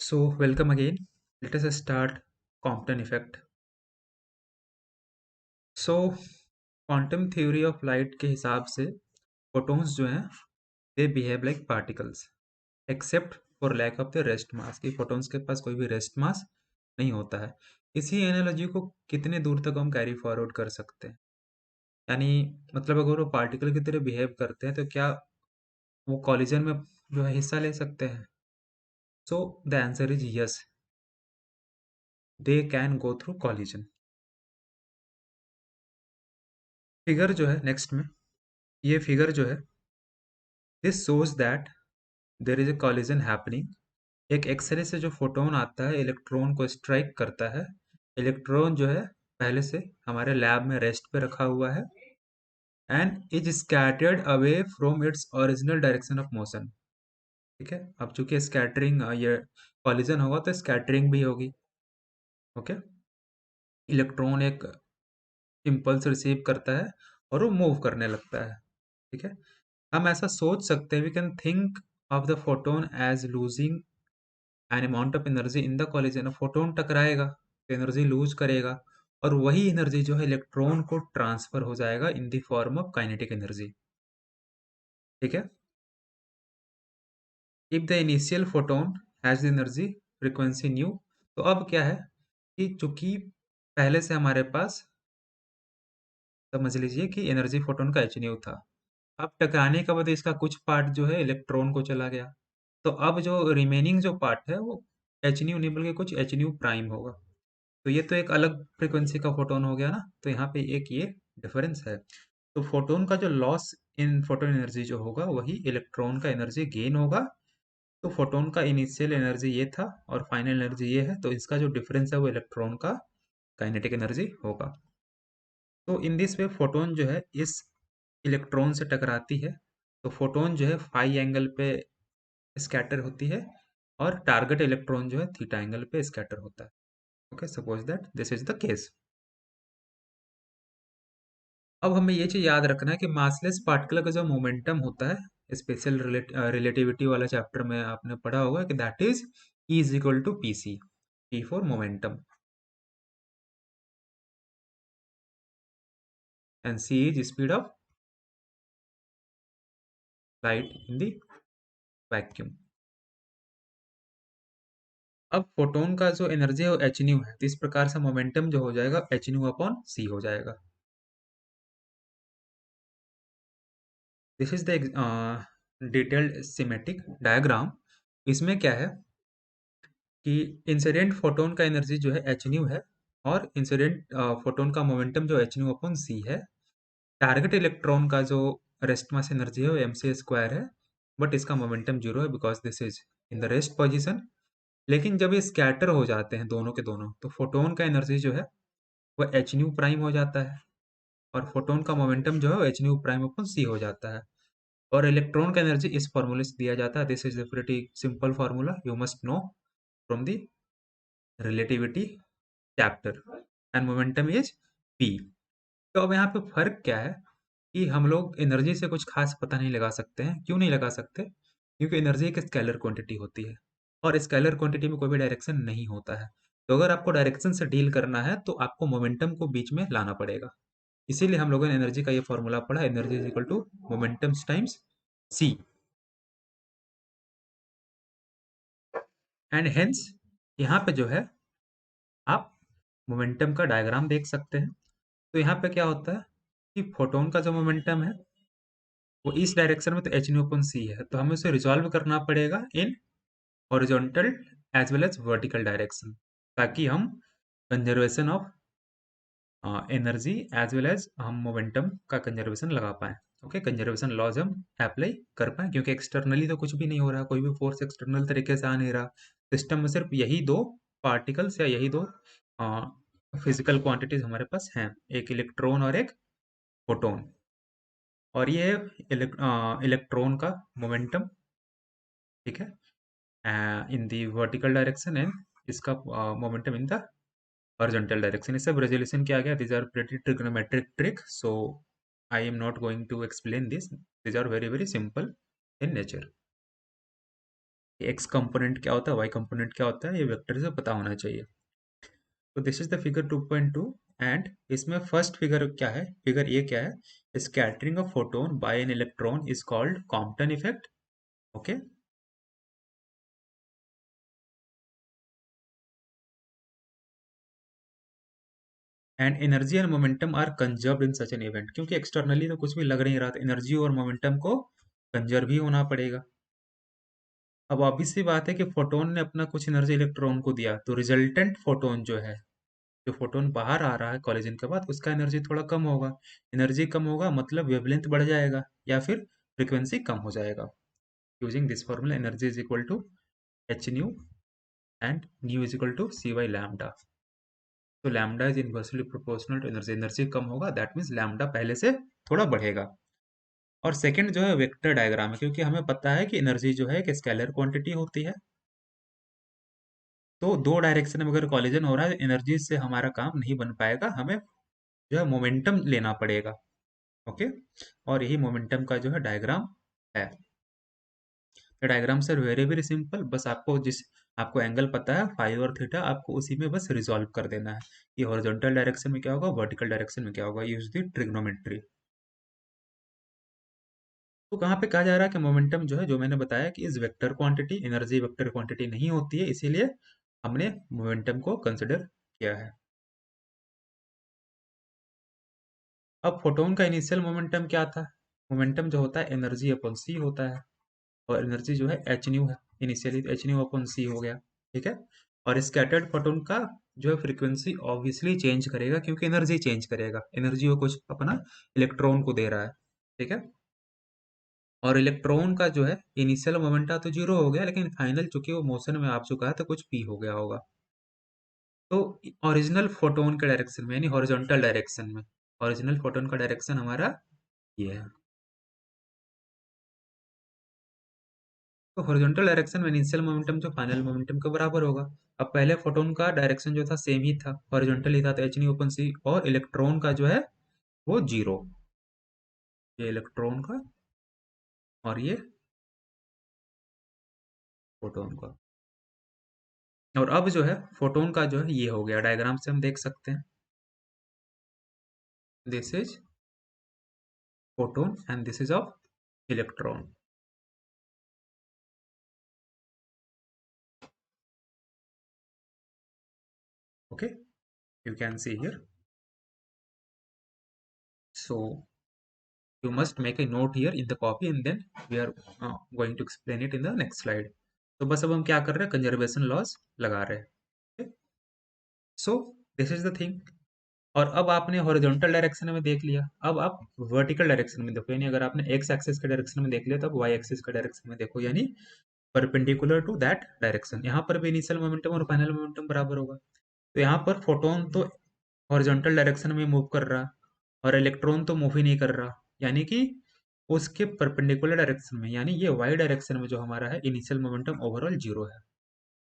So, welcome again. Let us start Compton effect. So, quantum theory of light के हिसाब से photons जो हैं they behave like particles except for lack of the rest mass कि photons के पास कोई भी रेस्ट मास नहीं होता है। इसी एनालॉजी को कितने दूर तक हम कैरी फॉरवर्ड कर सकते हैं, यानी मतलब अगर वो पार्टिकल की तरह बिहेव करते हैं तो क्या वो कॉलिजन में जो है हिस्सा ले सकते हैं? So the answer is yes, they can go through collision. Figure जो है नेक्स्ट में, ये फिगर जो है this shows that there is a collision happening। एक एक्सरे से जो फोटोन आता है इलेक्ट्रॉन को स्ट्राइक करता है। इलेक्ट्रॉन जो है पहले से हमारे लैब में रेस्ट पे रखा हुआ है and is scattered away from its original direction of motion. ठीक है, अब चूंकि स्कैटरिंग ये कॉलिजन होगा तो स्कैटरिंग भी होगी। ओके, इलेक्ट्रॉन एक इम्पल्स रिसीव करता है और वो मूव करने लगता है। ठीक है, हम ऐसा सोच सकते हैं, we can think of the photon as losing an amount of energy in the collision. Photon टकराएगा तो एनर्जी लूज करेगा और वही एनर्जी जो है इलेक्ट्रॉन को ट्रांसफर हो जाएगा in the form of kinetic energy. ठीक है, if the initial photon has the energy frequency new, तो अब क्या है कि चूंकि पहले से हमारे पास, समझ लीजिए कि एनर्जी फोटोन का एच न्यू था, अब टकराने के बाद इसका कुछ पार्ट जो है इलेक्ट्रॉन को चला गया, तो अब जो रिमेनिंग जो पार्ट है वो एच न्यू नहीं बल्कि कुछ एच न्यू प्राइम होगा। तो ये तो एक अलग फ्रीक्वेंसी का फोटोन हो गया ना, तो यहाँ पे एक ये डिफरेंस है। तो फोटोन का जो लॉस इन फोटोन एनर्जी जो होगा वही इलेक्ट्रॉन का एनर्जी गेन होगा। तो फोटोन का इनिशियल एनर्जी ये था और फाइनल एनर्जी ये है, तो इसका जो डिफरेंस है वो इलेक्ट्रॉन का काइनेटिक एनर्जी होगा। तो इन दिस वे फोटोन जो है इस इलेक्ट्रॉन से टकराती है, तो फोटोन जो है फाई एंगल पे स्कैटर होती है और टारगेट इलेक्ट्रॉन जो है थीटा एंगल पे स्कैटर होता है। Okay, suppose that this is the case. अब हमें ये चीज याद रखना है कि मासलेस पार्टिकल का जो मोमेंटम होता है, स्पेशल रिलेटिविटी वाला चैप्टर में आपने पढ़ा होगा कि that is E is equal to P C, P for momentum and C is speed of light in the vacuum. अब फोटोन का जो एनर्जी है वो एच न्यू है, तो इस प्रकार से मोमेंटम जो हो जाएगा एच न्यू अपॉन सी हो जाएगा। This is the detailed symmetric diagram. इसमें क्या है कि इंसिडेंट फोटोन का एनर्जी जो है एच न्यू है और इंसिडेंट फोटोन का मोमेंटम जो एच न्यू अपॉन सी है। टारगेट इलेक्ट्रॉन का जो रेस्ट मास एनर्जी है वो एम सी स्क्वायर है, बट इसका मोमेंटम जीरो है because this is in the rest position. लेकिन जब ये स्कैटर हो जाते हैं दोनों के दोनों, तो फोटोन का एनर्जी जो है वो एच न्यू प्राइम हो जाता है और फोटोन का मोमेंटम जो है वो एच न्यू प्राइम अपन सी हो जाता है। और इलेक्ट्रॉन का एनर्जी इस फॉर्मूले से दिया जाता है। This is a pretty simple formula you must know from the relativity chapter and momentum is P. तो अब यहाँ पे फर्क क्या है कि हम लोग एनर्जी से कुछ खास पता नहीं लगा सकते हैं। क्यों नहीं लगा सकते? क्योंकि एनर्जी एक स्केलर क्वांटिटी होती है और स्केलर क्वांटिटी में कोई भी डायरेक्शन नहीं होता है। तो अगर आपको डायरेक्शन से डील करना है तो आपको मोमेंटम को बीच में लाना पड़ेगा। इसीलिए हम लोगों ने एनर्जी का ये फॉर्मूला पढ़ा, energy is equal to momentum times C. And hence यहाँ पे जो है आप मोमेंटम का डायग्राम देख सकते हैं। तो यहाँ पे क्या होता है कि फोटोन का जो मोमेंटम है वो इस डायरेक्शन में, तो एच न्यू अपन सी है, तो हमें उसे रिजॉल्व करना पड़ेगा in horizontal as well as vertical direction, ताकि हम conservation of energy as well as हम मोमेंटम का कंजर्वेशन लगा पाए। ओके, कंजर्वेशन लॉज हम अप्लाई कर पाए, क्योंकि एक्सटर्नली तो कुछ भी नहीं हो रहा, कोई भी फोर्स एक्सटर्नल तरीके से आ नहीं रहा। सिस्टम में सिर्फ यही दो पार्टिकल्स या यही दो फिजिकल क्वांटिटीज हमारे पास हैं, एक इलेक्ट्रॉन और एक फोटोन। और ये इलेक्ट्रॉन का मोमेंटम, ठीक है, in the vertical direction and इसका momentum in the horizontal direction. ये सब रेजोल्यूशन किया गया। These are pretty trigonometric trick, so I am not going to explain this. These are very very simple in nature. X component क्या होता है, Y component क्या होता है, ये वेक्टर से पता होना चाहिए। तो this is the figure 2.2 and इसमें फर्स्ट फिगर क्या है, फिगर ए क्या है, scattering of photon by an electron is called Compton effect. Okay, and energy and momentum are conserved in such an event, क्योंकि एक्सटर्नली तो कुछ भी लग नहीं रहा था, एनर्जी और मोमेंटम को कंजर्व ही होना पड़ेगा। अब ऑब्वियस सी बात है कि फोटोन ने अपना कुछ एनर्जी इलेक्ट्रॉन को दिया, तो रिजल्टेंट फोटोन जो है, जो फोटोन बाहर आ रहा है कॉलिजन के बाद, उसका एनर्जी थोड़ा कम होगा। एनर्जी कम होगा मतलब वेवलेंथ बढ़ जाएगा या फिर फ्रीक्वेंसी कम हो जाएगा। Using this formula energy is equal to h nu and nu is equal to c by lambda. तो lambda is inversely proportional to energy, energy कम होगा दैट मीन्स लैम्डा पहले से थोड़ा बढ़ेगा। और सेकंड जो है वेक्टर डायग्राम है, क्योंकि हमें पता है कि एनर्जी जो है एक स्केलर क्वांटिटी होती है, तो दो डायरेक्शन में अगर कॉलिजन हो रहा है एनर्जी से हमारा काम नहीं बन पाएगा, हमें जो है मोमेंटम लेना पड़ेगा। ओके, और यही मोमेंटम का जो है डायग्राम है। Diagram sir very very simple, बस आपको जिस आपको एंगल पता है फाइव और थीटा, आपको उसी में बस रिजॉल्व कर देना है। ये हॉरिजॉन्टल डायरेक्शन में क्या होगा, वर्टिकल डायरेक्शन में क्या होगा, यूज द ट्रिग्नोमेट्री। तो कहाँ पे कहा जा रहा है कि मोमेंटम जो है, जो मैंने बताया कि इस vector quantity, energy vector quantity नहीं होती है, इसीलिए हमने मोमेंटम को कंसिडर किया है। अब फोटोन का इनिशियल मोमेंटम क्या था, मोमेंटम जो होता है एनर्जी अपॉन सी होता है, और एनर्जी जो है एच न्यू है, इनिशियली एच न्यू अपॉन सी हो गया। ठीक है, और स्कैटर्ड फोटोन का जो है फ्रीक्वेंसी ऑब्वियसली चेंज करेगा, क्योंकि एनर्जी चेंज करेगा, एनर्जी वो कुछ अपना इलेक्ट्रॉन को दे रहा है। ठीक है, और इलेक्ट्रॉन का जो है इनिशियल मोमेंटा तो जीरो हो गया, लेकिन फाइनल चूंकि वो मोशन में आ चुका है तो कुछ पी हो गया होगा। तो ओरिजिनल फोटोन के डायरेक्शन में यानी हॉरिजॉन्टल डायरेक्शन में, ओरिजिनल फोटोन का डायरेक्शन हमारा ये है। तो हॉरिजॉन्टल डायरेक्शन में इनिशियल मोमेंटम जो फाइनल मोमेंटम के बराबर होगा। अब पहले फोटोन का डायरेक्शन जो था सेम ही था, हॉरिजॉन्टल ही था, तो एच नी ओपन सी, और इलेक्ट्रॉन का जो है वो जीरो, ये इलेक्ट्रॉन का और ये फोटोन का। और अब जो है फोटोन का जो है ये हो गया, डायग्राम से हम देख सकते हैं, this is photon and this is of electron. Okay, you can see here. So you must make a note here in the copy and then we are going to explain it in the next slide. तो बस अब हम क्या कर रहे हैं, conservation loss लगा रहे हैं। So this is the thing. और अब आपने हॉरिजॉन्टल डायरेक्शन में देख लिया, अब आप वर्टिकल डायरेक्शन में देखो, यानी अगर आपने एक्स एक्सिस के डायरेक्शन में देख लिया तो अब वाई एक्सिस के डायरेक्शन में देखो, यानी परपेंडिकुलर टू दैट डायरेक्शन। यहाँ पर भी इनिशियल मोमेंटम और फाइनल मोमेंटम बराबर होगा। तो यहाँ पर फोटोन तो हॉरिजॉन्टल डायरेक्शन में मूव कर रहा और इलेक्ट्रॉन तो मूव ही नहीं कर रहा, यानी कि उसके परपेंडिकुलर डायरेक्शन में, यानी ये वाई डायरेक्शन में जो हमारा है इनिशियल मोमेंटम ओवरऑल जीरो है,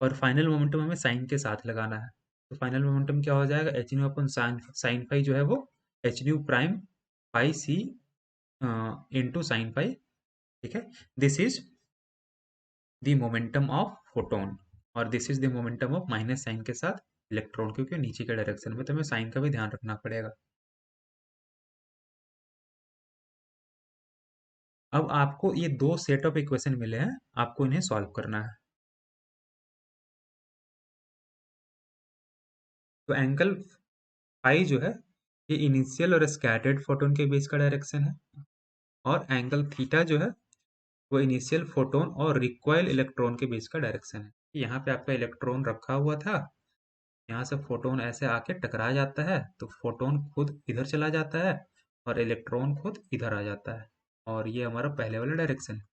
और फाइनल मोमेंटम हमें साइन के साथ लगाना है। तो फाइनल मोमेंटम क्या हो जाएगा, h nu upon sine sine phi जो है वो h nu prime by c into sine phi. ठीक है, this is the momentum of photon, और this is the momentum of minus sine के साथ इलेक्ट्रॉन, क्योंकि नीचे के डायरेक्शन में, तो हमें साइन का भी ध्यान रखना पड़ेगा। अब आपको ये दो सेट ऑफ इक्वेशन मिले हैं, आपको इन्हें सॉल्व करना है। तो एंगल फाई जो है ये इनिशियल और स्कैटर्ड फोटोन के बीच का डायरेक्शन है, और एंगल थीटा जो है वो इनिशियल फोटोन और रिक्वाइल इलेक्ट्रॉन के बीच का डायरेक्शन है। यहाँ पे आपका इलेक्ट्रॉन रखा हुआ था, यहाँ से फोटोन ऐसे आके टकरा जाता है, तो फोटोन खुद इधर चला जाता है और इलेक्ट्रॉन खुद इधर आ जाता है, और ये हमारा पहले वाला डायरेक्शन है।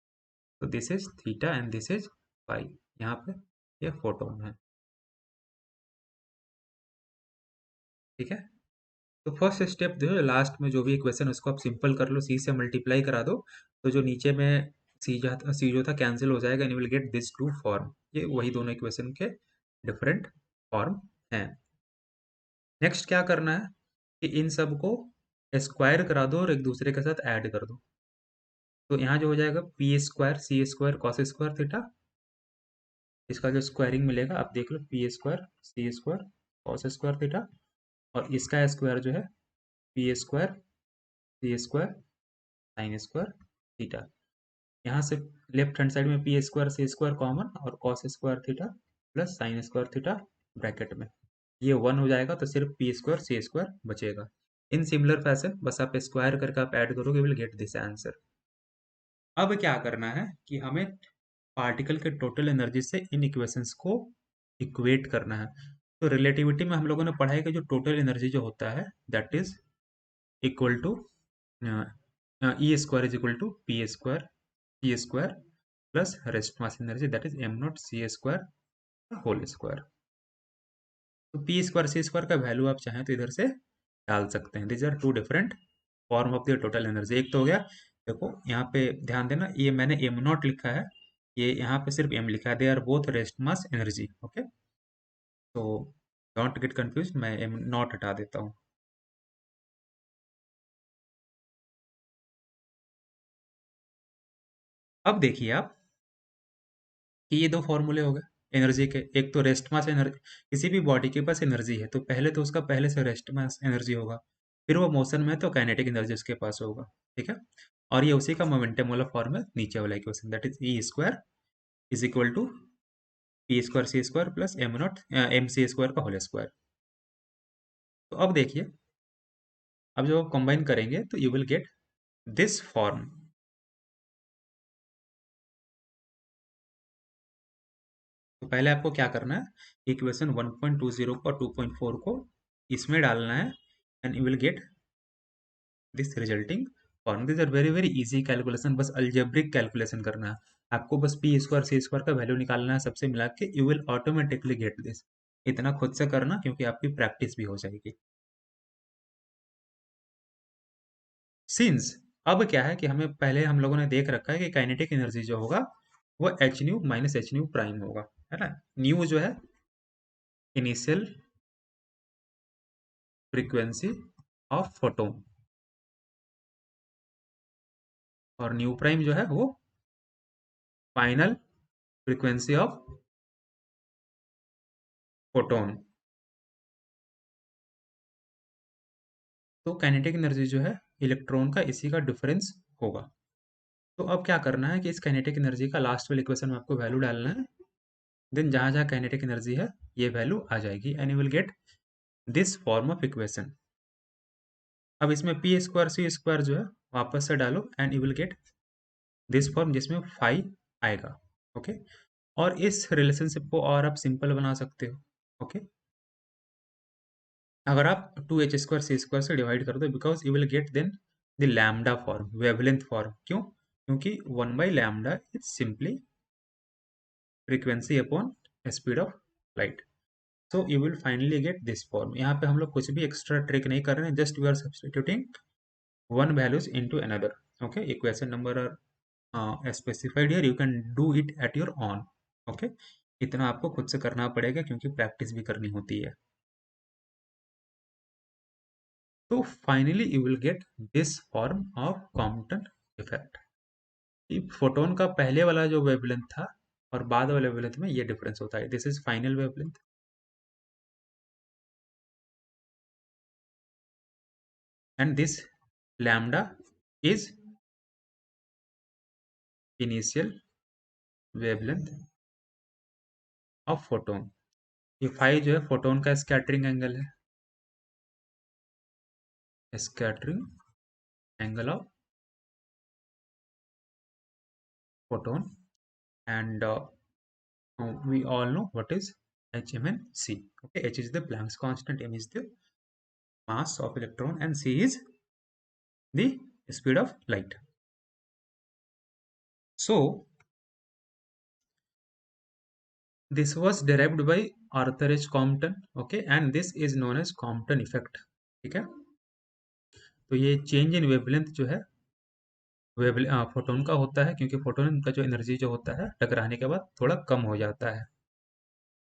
तो this is theta and this is phi, यहाँ पे ये फोटोन है। ठीक है, तो फर्स्ट स्टेप जो है लास्ट में जो भी इक्वेशन उसको आप सिंपल कर लो, सी से मल्टीप्लाई करा दो, तो जो नीचे में सी जो था कैंसिल हो जाएगा and you will get this two form. ये वही दोनों इक्वेशन के डिफरेंट फॉर्म हैं। नेक्स्ट क्या करना है कि इन सब को स्क्वायर करा दो और एक दूसरे के साथ ऐड कर दो। तो यहाँ जो हो जाएगा P square C square cos square theta, इसका जो स्क्वायरिंग मिलेगा आप देख लो, P square C square cos square theta, और इसका स्क्वायर जो है P square C square sine square theta. यहाँ से लेफ्ट हैंड साइड में P square C square common और cos square theta plus sine square theta bracket में, ये 1 हो जाएगा तो सिर्फ पी स्क्वायर सी स्क्वायर बचेगा। इन सिमिलर फैशन बस आप स्क्वायर करके आप ऐड करोगे, विल गेट दिस आंसर। अब क्या करना है कि हमें पार्टिकल के टोटल एनर्जी से इन इक्वेशंस को इक्वेट करना है। तो रिलेटिविटी में हम लोगों ने पढ़ा है कि जो टोटल एनर्जी जो होता है that is equal to E square is equal to P square C square plus rest mass energy that is M naught C square whole square. तो पी स्क्वायर सी स्क्वायर का value आप चाहें तो इधर से डाल सकते हैं। These are two different form of the total energy. एक तो हो गया, देखो यहाँ पे ध्यान देना, ये मैंने एम नॉट लिखा है, ये यहाँ पे सिर्फ एम लिखा है, they are both rest mass energy. Okay, तो डोंट गेट कंफ्यूज, मैं एम नॉट हटा देता हूँ। अब देखिए आप कि ये दो फॉर्मूले हो गए एनर्जी के। एक तो रेस्ट मास एनर्जी, किसी भी बॉडी के पास एनर्जी है तो पहले तो उसका पहले से रेस्ट मास एनर्जी होगा, फिर वो मोशन में है तो काइनेटिक एनर्जी उसके पास होगा। ठीक है, और ये उसी का मोमेंटम वाला फॉर्म है नीचे वाला equation, that is E square is equal to P square C square plus M naught M C square का होल स्क्वायर। तो अब देखिए, अब जब आप कंबाइन करेंगे तो you will get this form. तो पहले आपको क्या करना है, इक्वेशन 1.20 को और 2.4 को इसमें डालना है and you will get this resulting form. This are very very easy calculation, बस अलजेब्रिक कैलकुलेशन करना है आपको, बस पी स्क्वायर सी स्क्वायर का वैल्यू निकालना है सबसे मिला के, you will automatically get this. इतना खुद से करना क्योंकि आपकी प्रैक्टिस भी हो जाएगी। सिंस अब क्या है कि हमें पहले हम लोगों ने देख रखा है कि काइनेटिक एनर्जी जो होगा वो h new minus H nu prime होगा, है ना। न्यू जो है इनिशियल फ्रीक्वेंसी ऑफ फोटोन, और न्यू प्राइम जो है वो फाइनल फ्रीक्वेंसी ऑफ फोटोन। तो काइनेटिक एनर्जी जो है इलेक्ट्रॉन का इसी का डिफरेंस होगा। तो अब क्या करना है कि इस काइनेटिक एनर्जी का लास्ट वाले इक्वेशन में आपको वैल्यू डालना है, देन जहां जहां काइनेटिक एनर्जी है ये वैल्यू आ जाएगी and you will get this form of equation. अब इसमें पी स्क्वायर सी स्क्वायर जो है वापस से डालो and you will get this form जिसमें फाइव आएगा। ओके, और इस रिलेशनशिप को और आप सिंपल बना सकते हो। ओके, अगर आप 2h² सी स्क्वायर से डिवाइड कर दो, because you will get then the lambda form, wavelength form. क्यों? क्योंकि 1/λ is simply frequency upon speed of light. So you will finally get this form. यहाँ पे हम लोग कुछ भी एक्स्ट्रा ट्रिक नहीं कर रहे हैं, just we are substituting one values into another. Okay, equation number are specified here, you can do it at your own. Okay, इतना आपको खुद से करना पड़ेगा क्योंकि प्रैक्टिस भी करनी होती है। तो finally you will get this form of Compton effect. Photon का पहले वाला जो वेवलेंथ था और बाद वाले वेवलेंथ में ये डिफरेंस होता है, this is final wavelength and this lambda is initial wavelength of photon. ये फाइव जो है फोटोन का स्कैटरिंग एंगल है, scattering angle of photon, and we all know what is h, m and c. Okay, h is the Planck's constant, m is the mass of electron and c is the speed of light. So this was derived by Arthur H. Compton. Okay, and this is known as Compton effect. ठीक है, तो ये change in wavelength जो है wave photon का होता है, क्योंकि फोटोन का जो एनर्जी जो होता है टकराने के बाद थोड़ा कम हो जाता है,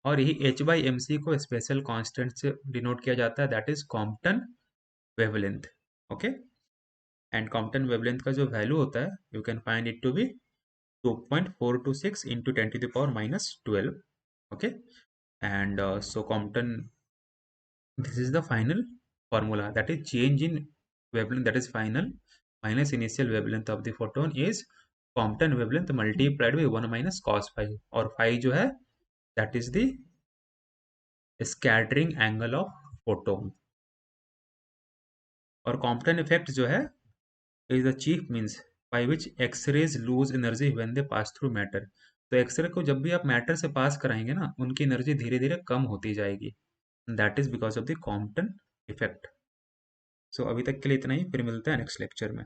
और यही h/mc को स्पेशल कांस्टेंट से डिनोट किया जाता है, that is Compton wavelength. Okay, and Compton wavelength का जो वैल्यू होता है you can find it to be 2.426 into 10⁻⁻12 Okay, and so Compton, this is the final formula, that is change in wavelength, that is final minus initial wavelength of the photon is Compton wavelength multiplied by 1 minus cos phi, और phi जो है that is the scattering angle of photon, और Compton effect जो है is the chief means by which X-rays lose energy when they pass through matter. तो x ray को जब भी आप मैटर से पास कराएंगे ना, उनकी एनर्जी धीरे धीरे कम होती जाएगी, that is because of the Compton effect. So अभी तक के लिए इतना ही, फिर मिलते हैं नेक्स्ट लेक्चर में।